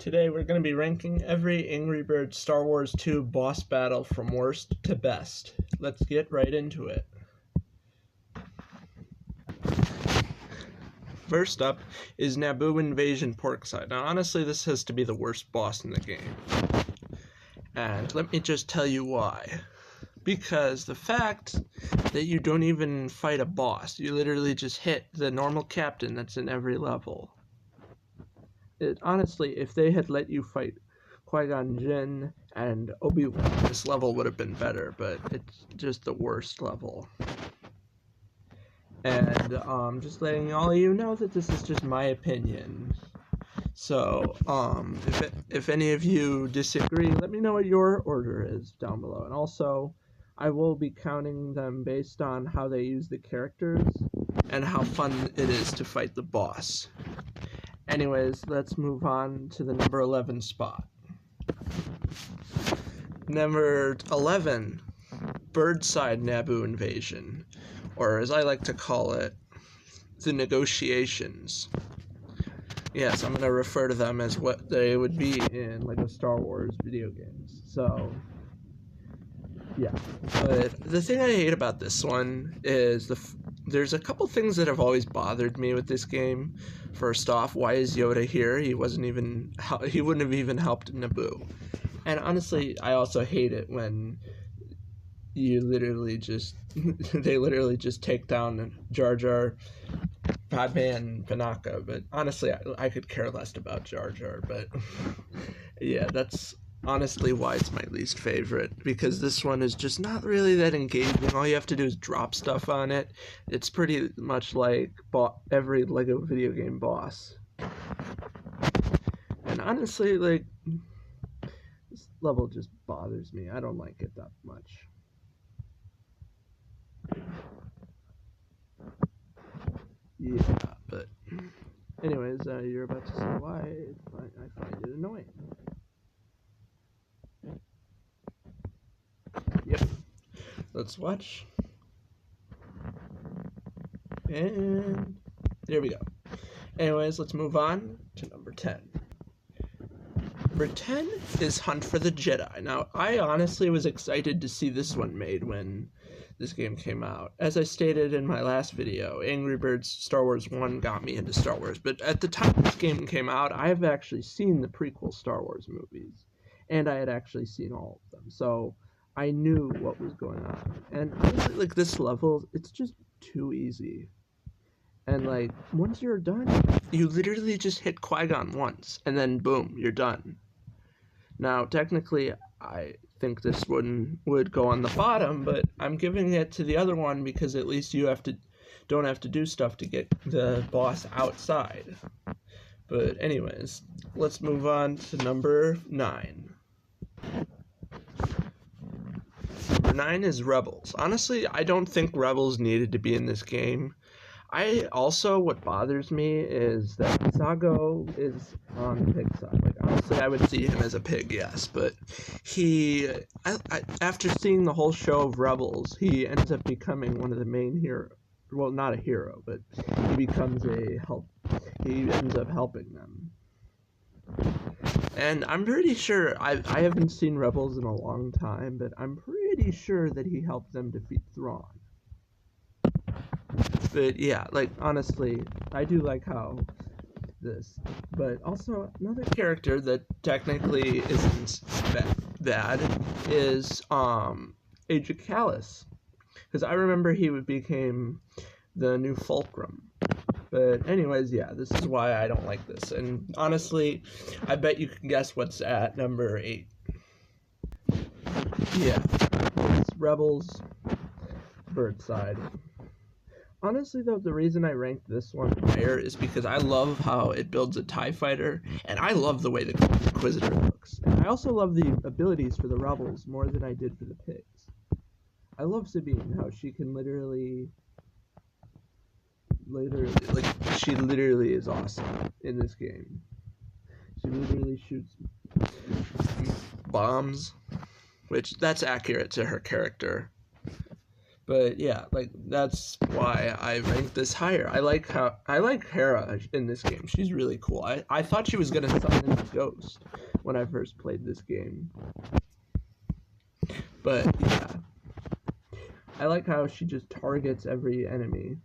Today we're going to be ranking every Angry Birds Star Wars 2 boss battle from worst to best. Let's get right into it. First up is Naboo Invasion Porkside. Now honestly, this has to be the worst boss in the game. And let me just tell you why. Because the fact that you don't even fight a boss, you literally just hit the normal captain that's in every level. Honestly, if they had let you fight Qui-Gon Jinn and Obi-Wan, this level would have been better, but it's just the worst level. And just letting all of you know that this is just my opinion. So, if any of you disagree, let me know what your order is down below. And also, I will be counting them based on how they use the characters and how fun it is to fight the boss. Anyways, let's move on to the number 11 spot. Number 11, Birdside Naboo Invasion, or as I like to call it, the Negotiations. Yes, I'm going to refer to them as what they would be in LEGO Star Wars video games. So, yeah. But the thing I hate about this one is there's a couple things that have always bothered me with this game. First off, why is Yoda here? He wouldn't have even helped Naboo. And honestly, I also hate it when they literally just take down Jar Jar, Padme, and Panaka. But honestly, I could care less about Jar Jar. But yeah, that's honestly why it's my least favorite, because this one is just not really that engaging. All you have to do is drop stuff on it. It's pretty much like every LEGO video game boss. And honestly, like, this level just bothers me. I don't like it that much. Yeah, but anyways, you're about to see why I find it annoying. Yep. Let's watch. And there we go. Anyways, let's move on to number 10. Number 10 is Hunt for the Jedi. Now, I honestly was excited to see this one made when this game came out. As I stated in my last video, Angry Birds Star Wars 1 got me into Star Wars, but at the time this game came out, I have actually seen the prequel Star Wars movies, and I had actually seen all of them, so I knew what was going on. And honestly, like, this level, it's just too easy. And like, once you're done, you literally just hit Qui-Gon once, and then boom, you're done. Now, technically, I think this one would go on the bottom, but I'm giving it to the other one because at least you don't have to do stuff to get the boss outside. But anyways, let's move on to number 9. Number 9 is Rebels. Honestly, I don't think Rebels needed to be in this game. What bothers me is that Zago is on the pig side. Like, honestly, I would see him as a pig, yes, but after seeing the whole show of Rebels, he ends up becoming one of the main heroes. Well, not a hero, but he becomes he ends up helping them. And I'm pretty sure, I haven't seen Rebels in a long time, but I'm pretty sure that he helped them defeat Thrawn. But yeah, like, honestly, I do like how this, but also another character that technically isn't bad is Agent Kallus, because I remember he became the new Fulcrum. But anyways, yeah, this is why I don't like this. And honestly, I bet you can guess what's at number 8. Yeah, it's Rebels Birdside. Honestly, though, the reason I ranked this one higher is because I love how it builds a TIE fighter, and I love the way the Inquisitor looks. And I also love the abilities for the Rebels more than I did for the pigs. I love Sabine, how she can literally, like, she literally is awesome in this game. She literally shoots bombs, which that's accurate to her character. But yeah, like that's why I ranked this higher. I like Hera in this game. She's really cool. I thought she was gonna summon into Ghost when I first played this game. But yeah. I like how she just targets every enemy.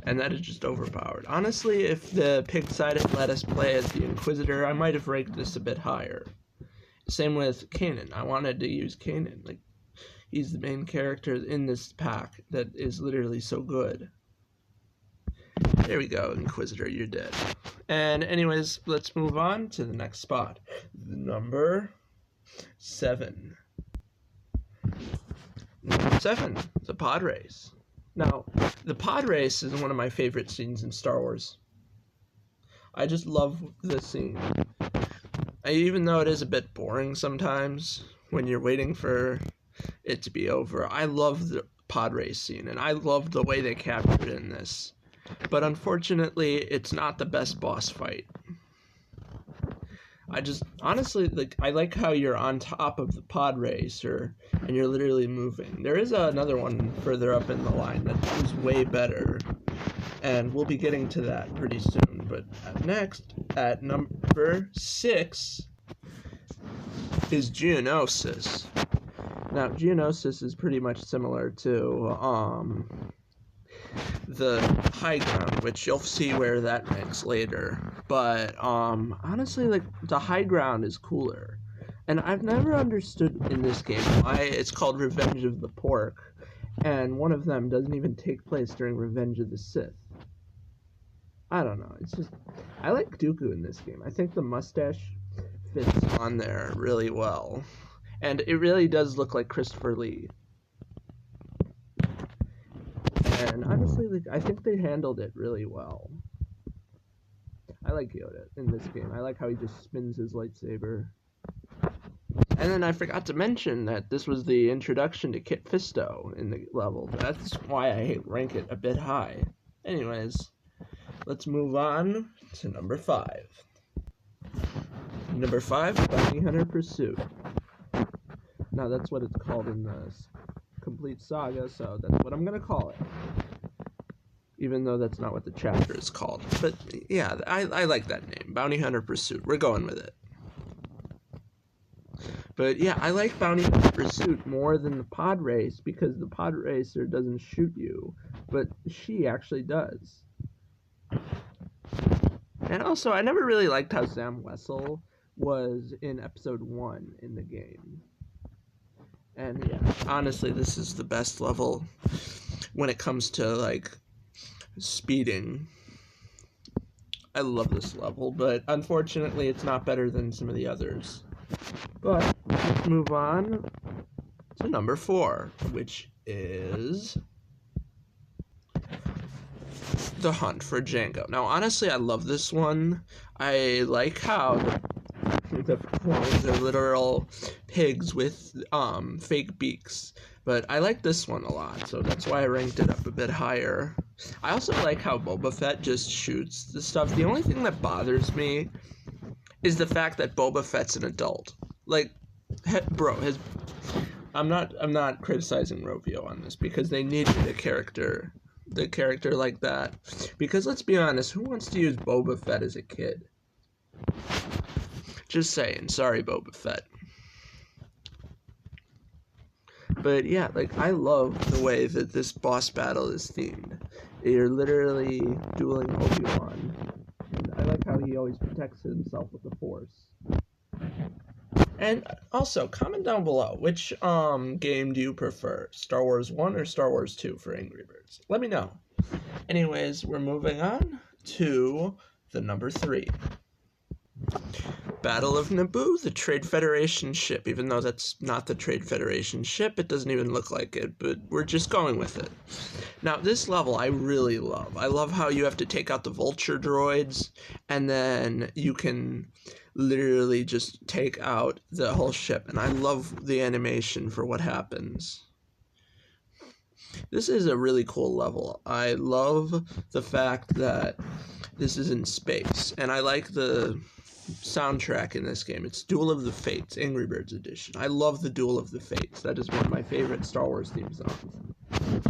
And that is just overpowered. Honestly, if the pig side had let us play as the Inquisitor, I might have ranked this a bit higher. Same with Kanan. I wanted to use Kanan. Like, he's the main character in this pack that is literally so good. There we go, Inquisitor, you're dead. And anyways, let's move on to the next spot. Number 7. Number 7, the pod race. Now, the pod race is one of my favorite scenes in Star Wars. I just love this scene. Even though it is a bit boring sometimes when you're waiting for it to be over, I love the pod race scene, and I love the way they captured it in this. But unfortunately, it's not the best boss fight. I just, honestly, I like how you're on top of the pod racer and you're literally moving. There is another one further up in the line that is way better, and we'll be getting to that pretty soon. But next, at number 6, is Geonosis. Now, Geonosis is pretty much similar to the High Ground, which you'll see where that ranks later. But honestly, like, the High Ground is cooler, and I've never understood in this game why it's called Revenge of the Pork, and one of them doesn't even take place during Revenge of the Sith. I don't know. It's just, I like Dooku in this game. I think the mustache fits on there really well, and it really does look like Christopher Lee. And honestly, like, I think they handled it really well. I like Yoda in this game. I like how he just spins his lightsaber. And then I forgot to mention that this was the introduction to Kit Fisto in the level. That's why I rank it a bit high. Anyways, let's move on to number 5. Number 5, Bounty Hunter Pursuit. Now that's what it's called in the complete saga, so that's what I'm gonna call it. Even though that's not what the chapter is called. But yeah, I like that name, Bounty Hunter Pursuit. We're going with it. But yeah, I like Bounty Hunter Pursuit more than the pod race because the pod racer doesn't shoot you, but she actually does. And also, I never really liked how Sam Wessel was in episode 1 in the game. And yeah, honestly, this is the best level when it comes to, like, speeding. I love this level, but unfortunately it's not better than some of the others. But let's move on to number 4, which is The Hunt for Jango. Now, honestly, I love this one. I like how the clones are literal pigs with fake beaks. But I like this one a lot, so that's why I ranked it up a bit higher. I also like how Boba Fett just shoots the stuff. The only thing that bothers me is the fact that Boba Fett's an adult. Like, bro, I'm not criticizing Rovio on this because they needed the character like that. Because let's be honest, who wants to use Boba Fett as a kid? Just saying, sorry, Boba Fett. But yeah, like, I love the way that this boss battle is themed. You're literally dueling Obi-Wan. And I like how he always protects himself with the Force. And also, comment down below, which game do you prefer? Star Wars 1 or Star Wars 2 for Angry Birds? Let me know. Anyways, we're moving on to the number 3. Battle of Naboo, the Trade Federation ship. Even though that's not the Trade Federation ship, it doesn't even look like it, but we're just going with it. Now, this level I really love. I love how you have to take out the vulture droids, and then you can literally just take out the whole ship, and I love the animation for what happens. This is a really cool level. I love the fact that this is in space, and I like the soundtrack in this game. It's Duel of the Fates, Angry Birds edition. I love the Duel of the Fates. That is one of my favorite Star Wars theme songs.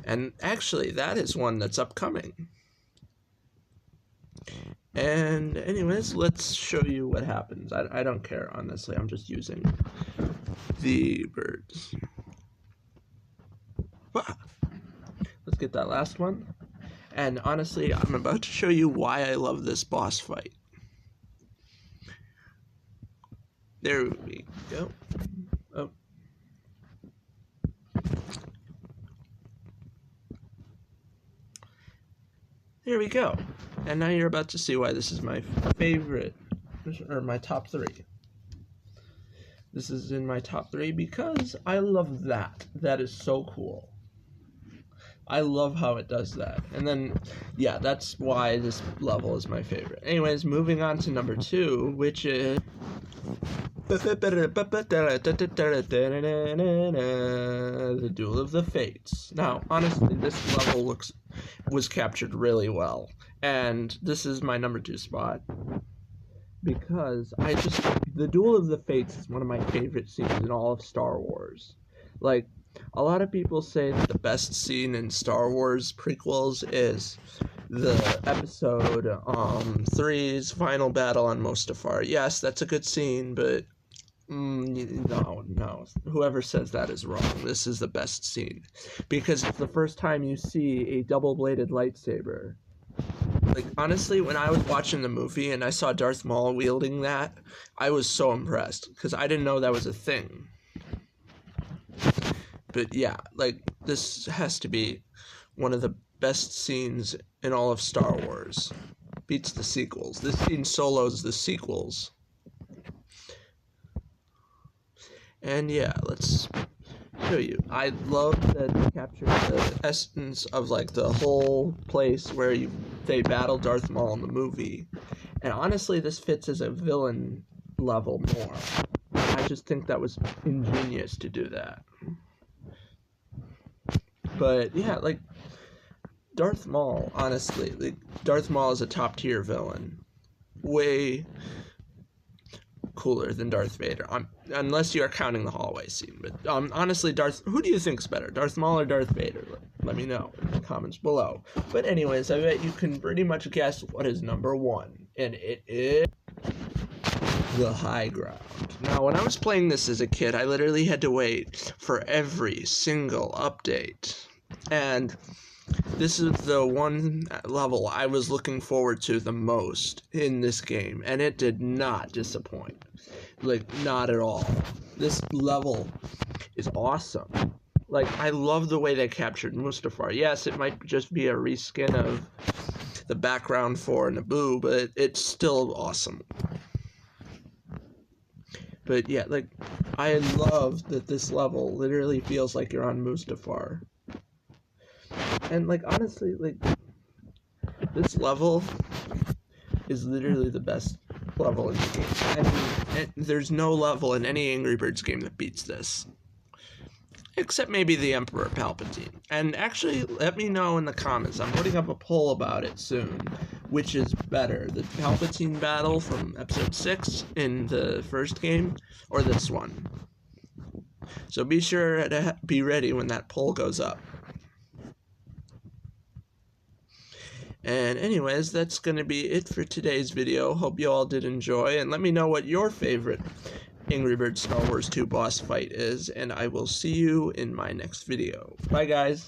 And actually, that is one that's upcoming. And anyways, let's show you what happens. I don't care, honestly. I'm just using the birds. Let's get that last one. And honestly, I'm about to show you why I love this boss fight. There we go. Oh. There we go. And now you're about to see why this is my favorite, or my top 3. This is in my top 3 because I love that. That is so cool. I love how it does that. And then, yeah, that's why this level is my favorite. Anyways, moving on to number 2, which is the Duel of the Fates. Now, honestly, this level was captured really well. And this is my number 2 spot. Because the Duel of the Fates is one of my favorite scenes in all of Star Wars. Like, a lot of people say that the best scene in Star Wars prequels is the episode 3's final battle on Mustafar. Yes, that's a good scene, but no. Whoever says that is wrong. This is the best scene. Because it's the first time you see a double-bladed lightsaber. Like, honestly, when I was watching the movie and I saw Darth Maul wielding that, I was so impressed. Because I didn't know that was a thing. But yeah, like, this has to be one of the best scenes in all of Star Wars. Beats the sequels. This scene solos the sequels. And yeah, let's show you. I love that they captured the essence of, like, the whole place where they battle Darth Maul in the movie. And honestly, this fits as a villain level more. I just think that was ingenious to do that. But yeah, like, Darth Maul, honestly, like, Darth Maul is a top tier villain. Way cooler than Darth Vader, unless you are counting the hallway scene. But honestly, who do you think's better, Darth Maul or Darth Vader? Let me know in the comments below. But anyways, I bet you can pretty much guess what is number 1, and it is the High Ground. Now, when I was playing this as a kid, I literally had to wait for every single update. And this is the one level I was looking forward to the most in this game, and it did not disappoint. Like, not at all. This level is awesome. Like, I love the way they captured Mustafar. Yes, it might just be a reskin of the background for Naboo, but it's still awesome. But yeah, like, I love that this level literally feels like you're on Mustafar. And, like, honestly, like, this level is literally the best level in the game. And there's no level in any Angry Birds game that beats this. Except maybe the Emperor Palpatine. And actually, let me know in the comments. I'm putting up a poll about it soon. Which is better, the Palpatine battle from Episode 6 in the first game, or this one? So be sure to be ready when that poll goes up. And anyways, that's going to be it for today's video. Hope you all did enjoy, and let me know what your favorite Angry Birds Star Wars 2 boss fight is, and I will see you in my next video. Bye, guys.